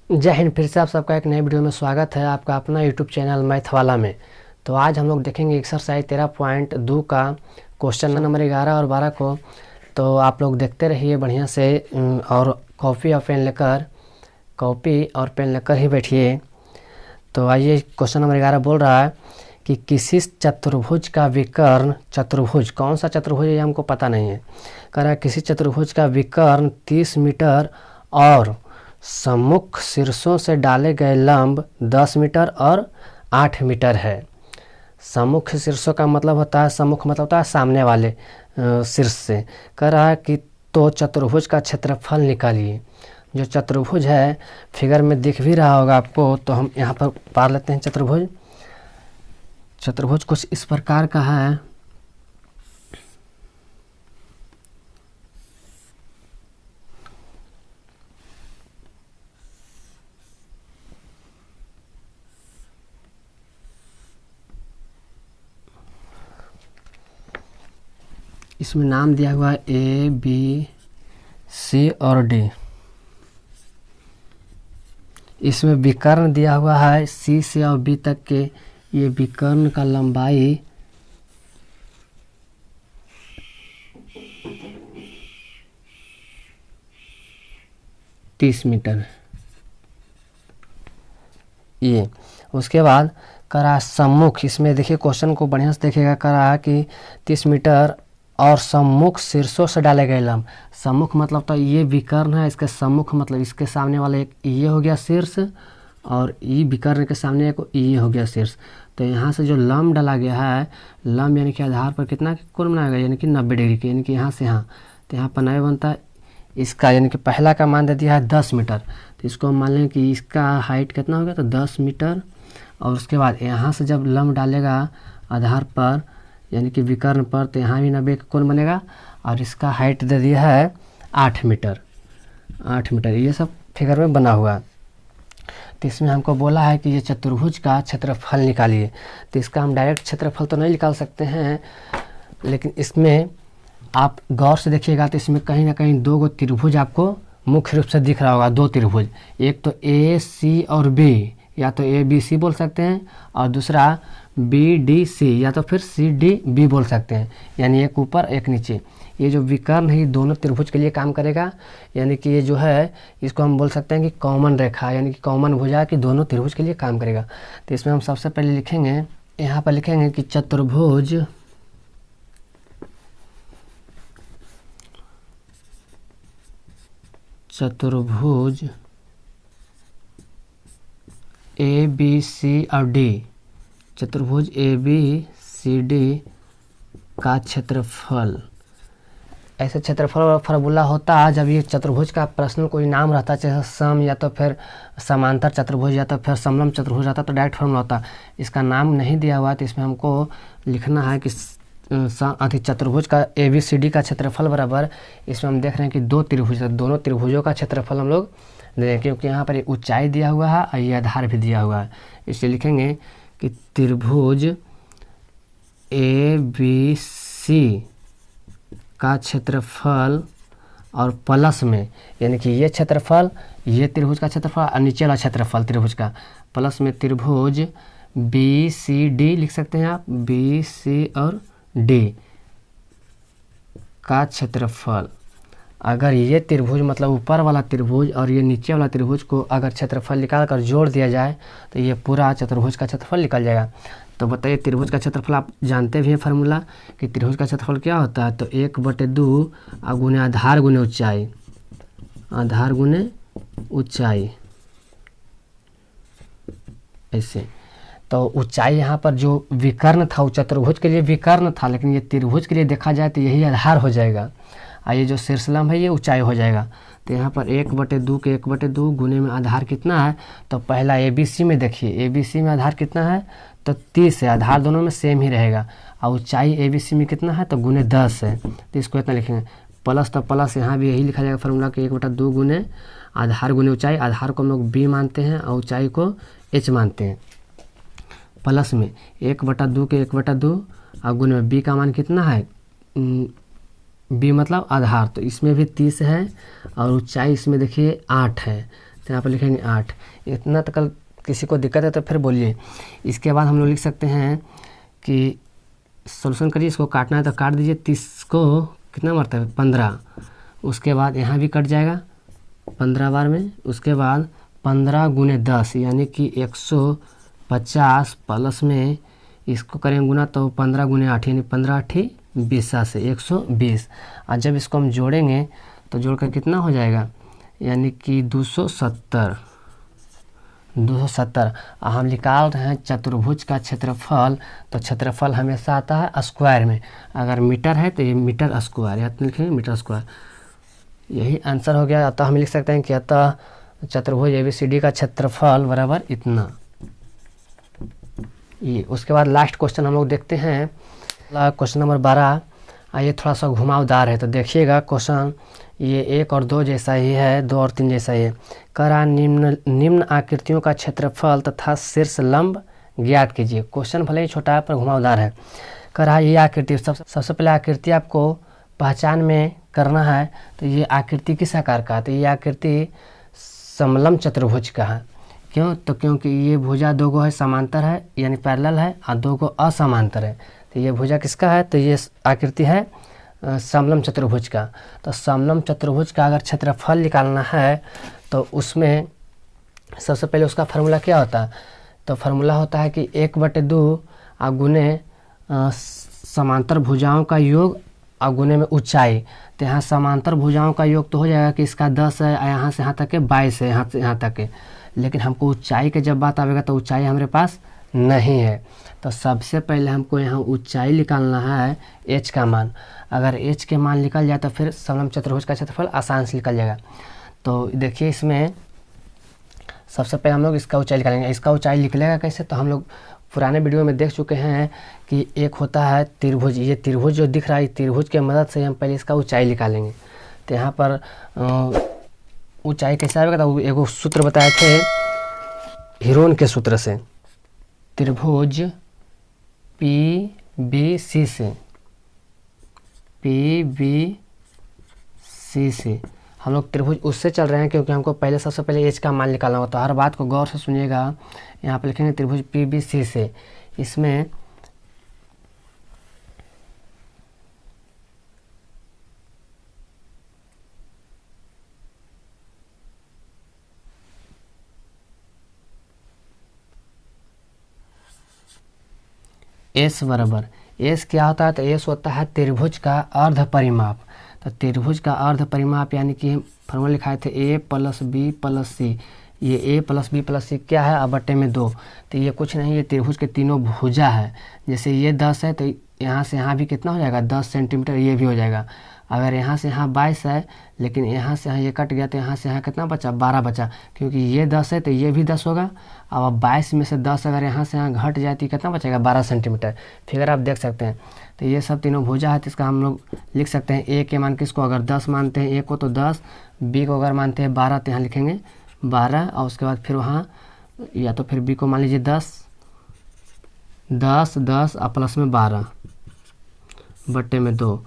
जय हिंद। फिर से आप सबका एक नए वीडियो में स्वागत है, आपका अपना यूट्यूब चैनल मैथ वाला में। तो आज हम लोग देखेंगे एक्सरसाइज 13.2 का क्वेश्चन नंबर 11 और 12 को। तो आप लोग देखते रहिए बढ़िया से और कॉपी और पेन लेकर ही बैठिए। तो आइए, क्वेश्चन नंबर 11 बोल रहा है कि किसी चतुर्भुज का विकर्ण, चतुर्भुज कौन सा चतुर्भुज है ये हमको पता नहीं है। कह रहा है किसी चतुर्भुज का विकर्ण 30 मीटर और सम्मुख शीर्षों से डाले गए लंब 10 मीटर और 8 मीटर है। सम्मुख शीर्षों का मतलब होता है, सम्मुख मतलब होता है सामने वाले शीर्ष से। कह रहा है कि तो चतुर्भुज का क्षेत्रफल निकालिए। जो चतुर्भुज है फिगर में दिख भी रहा होगा आपको, तो हम यहाँ पर पढ़ लेते हैं। चतुर्भुज कुछ इस प्रकार का है। इसमें नाम दिया हुआ है ए, बी, सी और डी। इसमें विकर्ण दिया हुआ है सी से और बी तक के। ये विकर्ण का लंबाई 30 मीटर। ये उसके बाद करा सम्मुख, इसमें देखिए क्वेश्चन को बढ़िया से देखेगा। करा कि 30 मीटर और सम्मुख शीर्षों से डाले गए लंब। सम्मुख मतलब तो ये विकर्ण है, इसके सम्मुख मतलब इसके सामने वाला एक ये हो गया शीर्ष, और ये विकर्ण के सामने एक ये हो गया शीर्ष। तो यहाँ से जो लंब डाला गया है, लंब यानी कि आधार पर कितना कोण बनाएगा, यानी कि 90 डिग्री के, यानी कि यहाँ से यहाँ। तो यहाँ पर 90 बनता है। इसका यानी कि पहला का मान दे दिया है 10 मीटर। तो इसको हम मान लें कि इसका हाइट कितना हो गया, तो 10 मीटर। और उसके बाद यहाँ से जब लंब डालेगा आधार पर यानी कि विकर्ण पर, तो यहाँ भी 90 का कोण बनेगा। और इसका हाइट दे दिया है 8 मीटर। 8 मीटर ये सब फिगर में बना हुआ। तो इसमें हमको बोला है कि ये चतुर्भुज का क्षेत्रफल निकालिए। तो इसका हम डायरेक्ट क्षेत्रफल तो नहीं निकाल सकते हैं, लेकिन इसमें आप गौर से देखिएगा तो इसमें कहीं ना कहीं दो गो त्रिभुज आपको मुख्य रूप से दिख रहा होगा। दो त्रिभुज, एक तो ए, सी और बी, या तो ए, बी, सी बोल सकते हैं, और दूसरा बी, डी, सी, या तो फिर सी, डी, बी बोल सकते हैं। यानी एक ऊपर एक नीचे। ये जो विकर्ण है ये दोनों त्रिभुज के लिए काम करेगा। यानी कि ये जो है इसको हम बोल सकते हैं कि कॉमन रेखा, यानी कि कॉमन भुजा कि दोनों त्रिभुज के लिए काम करेगा। तो इसमें हम सबसे पहले लिखेंगे, यहाँ पर लिखेंगे कि चतुर्भुज ए, बी, सी और डी, चतुर्भुज ए, बी, सी, डी का क्षेत्रफल। ऐसे क्षेत्रफल फार्मूला होता है जब ये चतुर्भुज का प्रश्न कोई नाम रहता है, जैसे सम या तो फिर समांतर चतुर्भुज या तो फिर समलंब चतुर्भुज रहता, तो डायरेक्ट फार्मूला होता। इसका नाम नहीं दिया हुआ, तो इसमें हमको लिखना है कि चतुर्भुज का ए, बी, सी, डी का क्षेत्रफल बराबर। इसमें हम देख रहे हैं कि दो त्रिभुज है, दोनों त्रिभुजों का क्षेत्रफल हम लोग दें, क्योंकि यहाँ पर ऊंचाई दिया हुआ है और ये आधार भी दिया हुआ है। इसलिए लिखेंगे कि त्रिभुज ए, बी, सी का क्षेत्रफल और प्लस में, यानी कि ये क्षेत्रफल, ये त्रिभुज का क्षेत्रफल और नीचे वाला क्षेत्रफल त्रिभुज का, प्लस में त्रिभुज बी, सी, डी लिख सकते हैं आप, बी, सी और डी का क्षेत्रफल। अगर ये त्रिभुज मतलब ऊपर वाला त्रिभुज और ये नीचे वाला त्रिभुज को अगर क्षेत्रफल निकाल कर जोड़ दिया जाए तो ये पूरा चतुर्भुज का क्षेत्रफल निकल जाएगा। तो बताइए, त्रिभुज का क्षेत्रफल आप जानते भी हैं फार्मूला कि त्रिभुज का क्षेत्रफल क्या होता है। तो 1/2 गुने आधार गुने ऊंचाई, आधार गुने ऊंचाई, ऐसे। तो ऊंचाई यहाँ पर जो विकर्ण था वो चतुर्भुज के लिए विकर्ण था, लेकिन ये त्रिभुज के लिए देखा जाए तो यही आधार हो जाएगा। ये जो शीर्षलंब है ये ऊंचाई हो जाएगा। तो यहाँ पर 1/2 के 1/2 गुने में आधार कितना है, तो पहला ए, बी, सी में देखिए, ए, बी, सी में आधार कितना है, तो 30 है। आधार दोनों में सेम ही रहेगा। और ऊंचाई ए, बी, सी में कितना है, तो गुने 10 है। तो इसको इतना लिखेंगे। प्लस, तो प्लस यहाँ भी यही लिखा जाएगा फार्मूला कि 1/2 गुने आधार गुने ऊंचाई। आधार को हम लोग बी मानते हैं और ऊंचाई को एच मानते हैं। प्लस में 1/2 के 1/2 और गुने में बी का मान कितना है, बी मतलब आधार, तो इसमें भी 30 है और ऊंचाई इसमें देखिए 8 है। तो यहाँ पर लिखेंगे 8। इतना तक किसी को दिक्कत है तो फिर बोलिए। इसके बाद हम लोग लिख सकते हैं कि सोल्यूशन करिए, इसको काटना है तो काट दीजिए। 30 को कितना मरता है 15, उसके बाद यहाँ भी कट जाएगा 15 बार में। उसके बाद 15 गुने 10 यानी कि 150 प्लस में इसको करेंगे गुना तो 15 गुने 8 यानी 15 8 20 से 120। और जब इसको हम जोड़ेंगे तो जोड़कर कितना हो जाएगा यानी कि 270। हम निकाल रहे हैं चतुर्भुज का क्षेत्रफल, तो क्षेत्रफल हमेशा आता है स्क्वायर में। अगर मीटर है तो ये मीटर स्क्वायर, यहाँ लिखेंगे मीटर स्क्वायर। यही आंसर हो गया। अतः हम लिख सकते हैं कि अतः चतुर्भुज ABCD का क्षेत्रफल बराबर इतना। ये उसके बाद लास्ट क्वेश्चन हम लोग देखते हैं, क्वेश्चन नंबर 12। ये थोड़ा सा घुमावदार है तो देखिएगा। क्वेश्चन ये 1 और 2 जैसा ही है, 2 और 3 जैसा ही है। करा निम्न आकृतियों का क्षेत्रफल तथा शीर्ष लंब ज्ञात कीजिए। क्वेश्चन भले ही छोटा है पर घुमावदार है। करा ये आकृति, सबसे पहले आकृति आपको पहचान में करना है। तो ये आकृति किस आकार का है? तो ये आकृति समलंब चतुर्भुज का है। क्यों? तो क्योंकि ये भुजा 2 गो है, समांतर है यानी पैरेलल है, और 2 गो असमांतर है। तो ये भुजा किसका है? तो ये आकृति है समलंब चतुर्भुज का। तो समलंब चतुर्भुज का अगर क्षेत्रफल निकालना है तो उसमें सबसे पहले उसका फार्मूला क्या होता है? तो फार्मूला होता है कि 1/2 गुने समांतर भुजाओं का योग और गुने में ऊंचाई। तो यहाँ समांतर भुजाओं का योग तो हो जाएगा कि इसका 10 है, यहाँ से यहाँ तक के 22 है, यहाँ से यहाँ तक के। लेकिन हमको ऊंचाई के जब बात आएगा तो ऊंचाई हमारे पास नहीं है। तो सबसे पहले हमको यहाँ ऊंचाई निकालना है, h का मान। अगर h के मान निकल जाए तो फिर समलंब चतुर्भुज का क्षेत्रफल आसान से निकल जाएगा। तो देखिए इसमें सबसे पहले हम लोग इसका ऊंचाई निकालेंगे। इसका ऊंचाई निकलेगा कैसे? तो हम लोग पुराने वीडियो में देख चुके हैं कि एक होता है त्रिभुज। ये त्रिभुज जो दिख रहा है, त्रिभुज के मदद से हम पहले इसका ऊंचाई निकालेंगे। तो यहाँ पर ऊंचाई कैसे आएगा? तो एगो सूत्र बताए थे हीरोन के सूत्र से, त्रिभुज PBC से हम लोग त्रिभुज उससे चल रहे हैं क्योंकि हमको पहले सबसे पहले h का मान निकालना होता है। हर बात को गौर से सुनिएगा। यहाँ पे लिखेंगे त्रिभुज PBC से। इसमें S बराबर, S क्या होता है? तो S होता है त्रिभुज का अर्ध परिमाप। तो त्रिभुज का अर्ध परिमाप यानी कि फॉर्मूला लिखाए थे A + B + C। ये A + B + C क्या है? बटे में 2। तो ये कुछ नहीं, ये त्रिभुज के तीनों भुजा है। जैसे ये 10 है तो यहाँ से यहाँ भी कितना हो जाएगा? 10 सेंटीमीटर ये भी हो जाएगा। अगर यहाँ से यहाँ 22 है लेकिन यहाँ से यहाँ ये कट गया तो यहाँ से यहाँ कितना बचा? 12 बचा। क्योंकि ये 10 है तो ये भी 10 होगा। अब 22 में से 10 अगर यहाँ से यहाँ घट जाए तो कितना बचेगा? 12 सेंटीमीटर। फिगर आप देख सकते हैं। तो ये सब तीनों भुजा है। तो इसका हम लोग लिख सकते हैं A के मान किसको अगर 10 मानते हैं A को तो 10, B को अगर मानते हैं 12 तो यहाँ लिखेंगे 12। और उसके बाद फिर वहाँ या तो फिर B को मान लीजिए 10 और प्लस में 12 बट्टे में 2।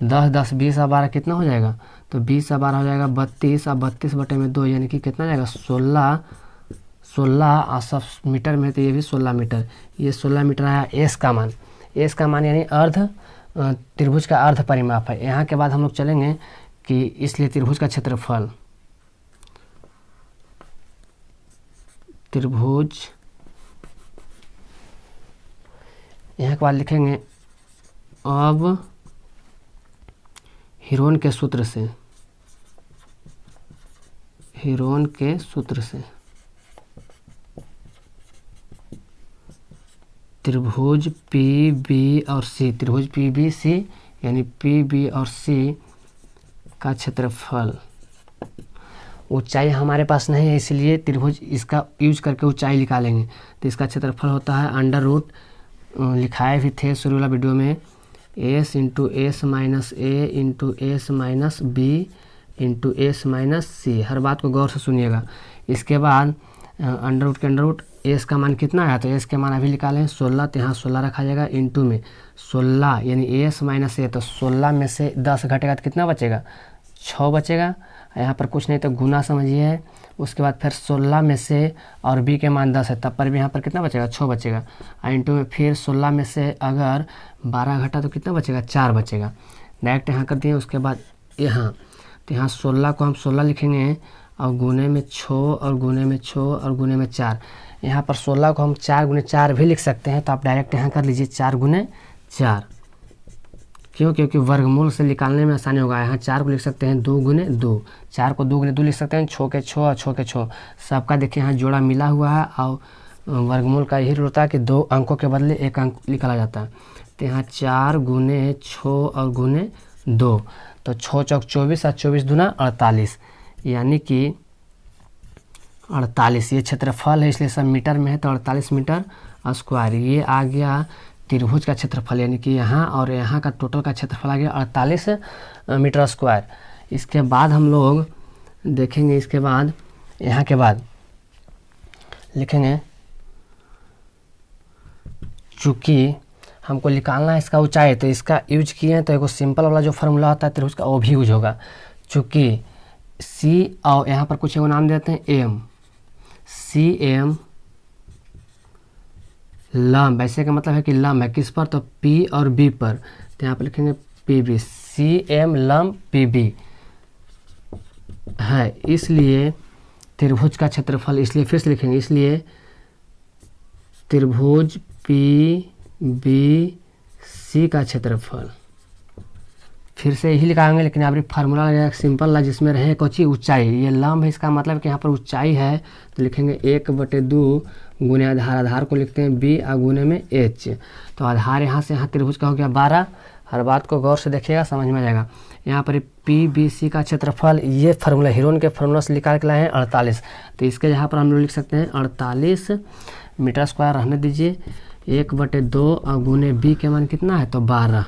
10 10 20 और 12 कितना हो जाएगा? तो 20 और 12 हो जाएगा 32 और 32 बटे में 2 यानी कि कितना जाएगा? 16 और सब मीटर में तो ये भी 16 मीटर। ये 16 मीटर आया S का मान। S का मान यानी अर्ध त्रिभुज का अर्ध परिमाप है। यहाँ के बाद हम लोग चलेंगे कि इसलिए त्रिभुज का क्षेत्रफल, त्रिभुज यहाँ के बाद लिखेंगे अब हीरोन के सूत्र से त्रिभुज PB और C, त्रिभुज PBC यानी PB और C का क्षेत्रफल। ऊंचाई हमारे पास नहीं है इसलिए त्रिभुज इसका यूज करके ऊंचाई निकालेंगे। तो इसका क्षेत्रफल होता है √ लिखाए भी थे शुरू वाला वीडियो में, S × S - A × S - B × S - C। हर बात को गौर से सुनिएगा। इसके बाद √ के √ S का मान कितना आया? तो S के मान अभी निकालें 16। तो यहाँ 16 रखा जाएगा इंटू में 16 यानी S - A। तो 16 में से 10 घटेगा तो कितना बचेगा? 6 बचेगा। यहाँ पर कुछ नहीं तो गुना समझिए है। उसके बाद फिर 16 में से और b के मान 10 है, तब पर भी यहाँ पर कितना बचेगा 6 बचेगा। इंटू में फिर 16 में से अगर 12 घटा तो कितना बचेगा 4 बचेगा। डायरेक्ट यहाँ कर दिए। उसके बाद यहाँ तो यहाँ 16 को हम 16 लिखेंगे और गुने में 6 और गुने में 6 और गुने में 4। यहाँ पर 16 को हम 4 गुने 4 भी लिख सकते हैं, तो आप डायरेक्ट यहाँ कर लीजिए 4 गुने 4। क्यों? क्योंकि वर्गमूल से निकालने में आसानी होगा। यहाँ 4 को लिख सकते हैं 2 गुने 2, 4 को 2 गुने 2 लिख सकते हैं, 6 के 6 और 6 के 6। सबका देखिए यहाँ जोड़ा मिला हुआ है और वर्गमूल का यही होता है कि 2 अंकों के बदले 1 अंक निकाला जाता है। तो यहाँ 4 गुने 6 और गुने 2, तो 6 चौक 24 और 24 दूना 48, यानी कि 48 ये क्षेत्रफल है, इसलिए सब मीटर में है तो 48 मीटर स्क्वायर। ये आ गया त्रिभुज का क्षेत्रफल, यानी कि यहाँ और यहाँ का टोटल का क्षेत्रफल आ गया 48 मीटर स्क्वायर। इसके बाद हम लोग देखेंगे, इसके बाद यहाँ के बाद लिखेंगे चूँकि हमको निकालना है इसका ऊंचाई, तो इसका यूज किए हैं तो एक सिंपल वाला जो फार्मूला होता है त्रिभुज का वो भी यूज होगा। चूँकि सी और यहाँ पर कुछ नाम देते हैं एम, सी एम लंब, ऐसे का मतलब है कि लंब है किस पर, तो पी और बी पर। तो यहाँ पर लिखेंगे पी बी, सी एम लंब पी बी है, इसलिए त्रिभुज का क्षेत्रफल, इसलिए फिर से लिखेंगे, इसलिए त्रिभुज पी बी सी का क्षेत्रफल फिर से यही लिखाएंगे, लेकिन यहाँ पर फार्मूला लगेगा सिंपल ला, जिसमें रहे कोची ऊंचाई। ये लंब है, इसका मतलब कि यहाँ पर ऊंचाई है, तो लिखेंगे 1/2 गुने आधार, आधार को लिखते हैं b और गुने में h। तो आधार यहाँ से यहाँ त्रिभुज का हो गया 12। हर बात को गौर से देखिएगा, समझ में आ जाएगा। यहाँ पर पी बी सी का क्षेत्रफल, ये फार्मूला हीरोन के फार्मूला से निकाल के लाए हैं 48, तो इसके यहाँ पर हम लोग लिख सकते हैं 48 मीटर स्क्वायर रहने दीजिए। 1/2 और गुने b के मान कितना है तो 12,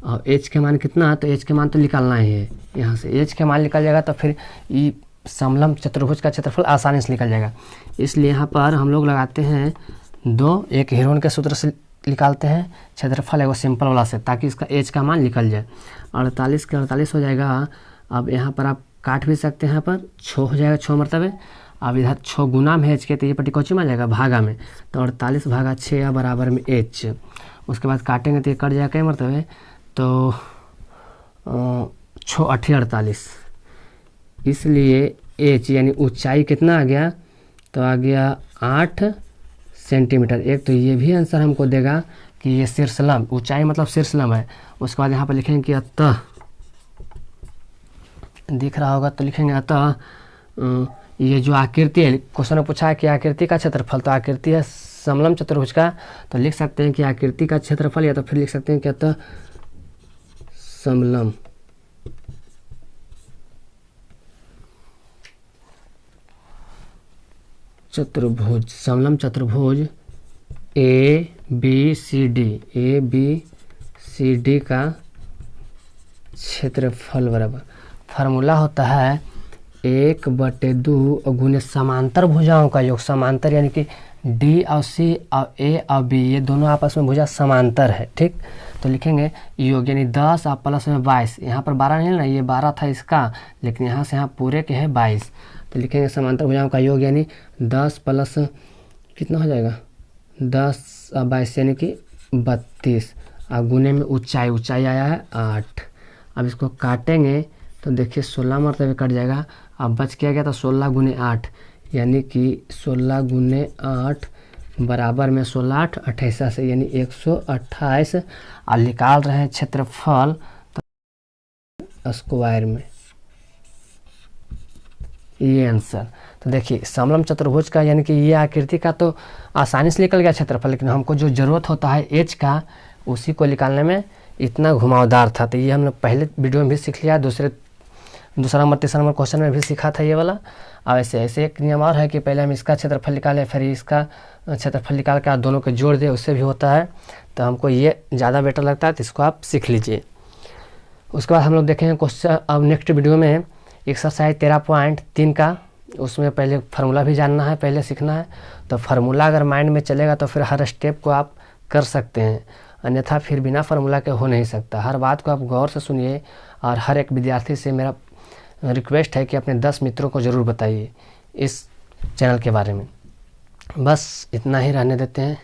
और h के मान कितना है तो h के मान तो निकालना ही है। यहाँ से h के मान निकल जाएगा तो फिर ये समलंब चतुर्भुज का क्षेत्रफल आसानी से निकल जाएगा। इसलिए यहाँ पर हम लोग लगाते हैं 2, एक हीरोन के सूत्र से निकालते हैं क्षेत्रफल है वो सिंपल वाला से, ताकि इसका h का मान निकल जाए। 48 के 48 हो जाएगा। अब यहाँ पर आप काट भी सकते हैं, यहाँ पर 6 हो जाएगा 6 मरतबे। अब इधर 6 गुना में h के, तो ये पट्टी कोची में आ जाएगा भागा में, तो 48 भागा 6 बराबर में h। उसके बाद काटेंगे तो ये कट जाएगा कई मरतबे, तो 6 8 48, इसलिए h यानी ऊंचाई कितना आ गया तो आ गया 8 सेंटीमीटर। एक तो ये भी आंसर हमको देगा कि ये शीर्षलंब, ऊंचाई मतलब शीर्षलंब है। उसके बाद यहाँ पर लिखेंगे कि अतः, दिख रहा होगा तो लिखेंगे अतः ये जो आकृति है, क्वेश्चन में पूछा है कि आकृति का क्षेत्रफल, तो आकृति है समलंब चतुर्भुज का, तो लिख सकते हैं कि आकृति का क्षेत्रफल, या तो फिर लिख सकते हैं कि अतः समलंब चतुर्भुज, समलंब चतुर्भुज ए बी सी डी का क्षेत्रफल बराबर, फार्मूला होता है 1/2 और गुने समांतर भुजाओं का योग। समांतर यानी कि डी और सी और ए और बी, ये दोनों आपस में भुजा समांतर है, ठीक। तो लिखेंगे योग यानी 10 और प्लस में 22, यहाँ पर 12 नहीं ना, ये 12 था इसका, लेकिन यहाँ से यहाँ पूरे के है 22, तो लिखेंगे समांतर भुजाओं का योग यानी 10 प्लस कितना हो जाएगा 10 और 22 यानी कि 32, और गुने में ऊंचाई, ऊंचाई आया है 8। अब इसको काटेंगे तो देखिए 16 मरतबे कट जाएगा, अब बच क्या गया तो 16 गुने 8, यानी कि 16 गुने 8 बराबर में 16 8 28 से, यानी 128, और निकाल रहे हैं क्षेत्रफल तो स्क्वायर में, ये आंसर। तो देखिए समलंब चतुर्भुज का यानी कि ये आकृति का तो आसानी से निकल गया क्षेत्रफल, लेकिन हमको जो ज़रूरत होता है h का, उसी को निकालने में इतना घुमावदार था। तो ये हम लोग पहले वीडियो में भी सीख लिया, दूसरा नंबर तीसरा नंबर क्वेश्चन में भी सीखा था ये वाला। अब ऐसे एक नियम और है कि पहले हम इसका क्षेत्रफल निकालें, फिर इसका क्षेत्रफल निकाल के दोनों को जोड़ दें, उससे भी होता है। तो हमको ये ज़्यादा बेटर लगता है, तो इसको आप सीख लीजिए। उसके बाद हम लोग देखेंगे क्वेश्चन अब नेक्स्ट वीडियो में एक्सरसाइज 13.3 का, उसमें पहले फार्मूला भी जानना है, पहले सीखना है। तो फार्मूला अगर माइंड में चलेगा तो फिर हर स्टेप को आप कर सकते हैं, अन्यथा फिर बिना फार्मूला के हो नहीं सकता। हर बात को आप गौर से सुनिए, और हर एक विद्यार्थी से मेरा रिक्वेस्ट है कि अपने 10 मित्रों को ज़रूर बताइए इस चैनल के बारे में। बस इतना ही रहने देते हैं।